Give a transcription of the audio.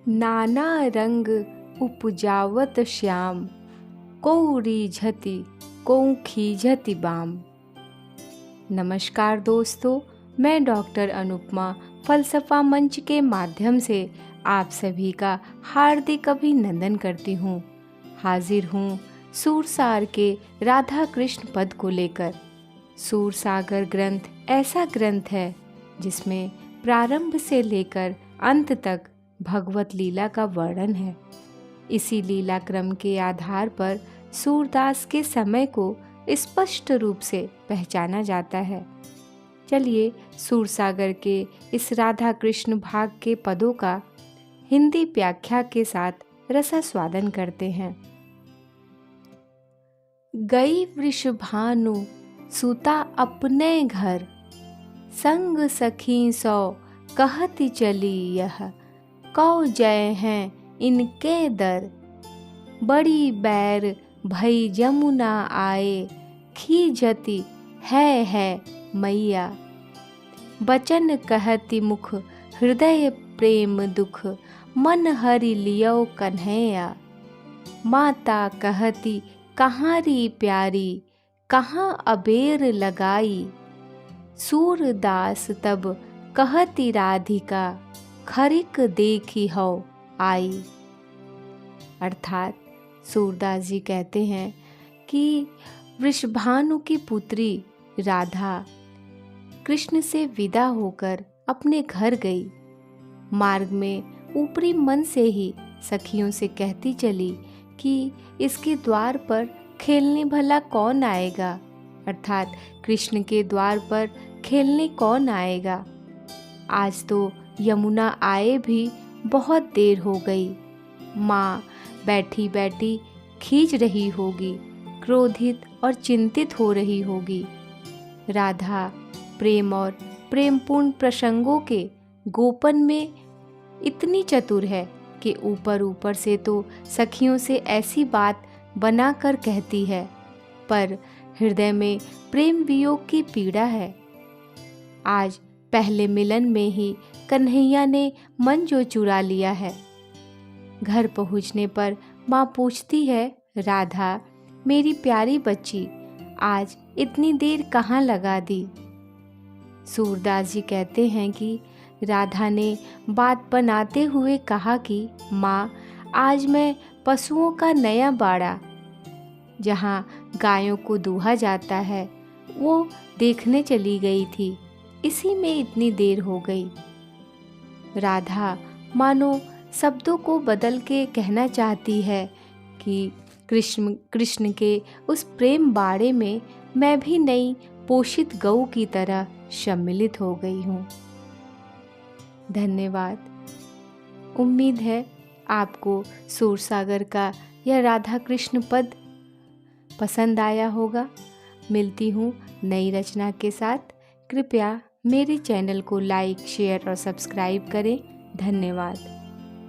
नाना रंग उपजावत श्याम, कोउ रीझति कोउ खीझति बाम। नमस्कार दोस्तों, मैं डॉक्टर अनुपमा फलसफा मंच के माध्यम से आप सभी का हार्दिक अभिनंदन करती हूँ। हाजिर हूँ सूरसागर के राधा कृष्ण पद को लेकर। सूरसागर ग्रंथ ऐसा ग्रंथ है जिसमें प्रारंभ से लेकर अंत तक भगवत लीला का वर्णन है। इसी लीला क्रम के आधार पर सूरदास के समय को स्पष्ट रूप से पहचाना जाता है। चलिए सूरसागर के इस राधा कृष्ण भाग के पदों का हिंदी व्याख्या के साथ रसास्वादन करते हैं। गई वृषभानु सुता अपने घर, संग सखी सौ कहती चली यह, कौ जय हैं इनके दर। बड़ी बैर भई जमुना आए, खीझती है मैया। बचन कहती मुख हृदय प्रेम दुख, मन हरि लियो कन्हैया। माता कहती कहारी प्यारी, कहाँ अबेर लगाई। सूरदास तब कहती राधिका, खरिक देखी हो आई। अर्थात सूरदास जी कहते हैं कि वृषभानु की पुत्री राधा कृष्ण से विदा होकर अपने घर गई। मार्ग में ऊपरी मन से ही सखियों से कहती चली कि इसके द्वार पर खेलने भला कौन आएगा, अर्थात कृष्ण के द्वार पर खेलने कौन आएगा। आज तो यमुना आए भी बहुत देर हो गई। माँ बैठी बैठी खींच रही होगी, क्रोधित और चिंतित हो रही होगी। राधा प्रेम और प्रेमपूर्ण प्रसंगों के गोपन में इतनी चतुर है कि ऊपर ऊपर से तो सखियों से ऐसी बात बनाकर कहती है, पर हृदय में प्रेम वियोग की पीड़ा है। आज पहले मिलन में ही कन्हैया ने मन जो चुरा लिया है। घर पहुँचने पर माँ पूछती है, राधा मेरी प्यारी बच्ची, आज इतनी देर कहाँ लगा दी। सूरदास जी कहते हैं कि राधा ने बात बनाते हुए कहा कि माँ, आज मैं पशुओं का नया बाड़ा, जहाँ गायों को दूहा जाता है, वो देखने चली गई थी। इसी में इतनी देर हो गई। राधा मानो शब्दों को बदल के कहना चाहती है कि कृष्ण के उस प्रेम बाड़े में मैं भी नई पोषित गऊ की तरह सम्मिलित हो गई हूँ। धन्यवाद। उम्मीद है आपको सूरसागर का यह राधा कृष्ण पद पसंद आया होगा। मिलती हूँ नई रचना के साथ। कृपया मेरे चैनल को लाइक, शेयर और सब्सक्राइब करें। धन्यवाद।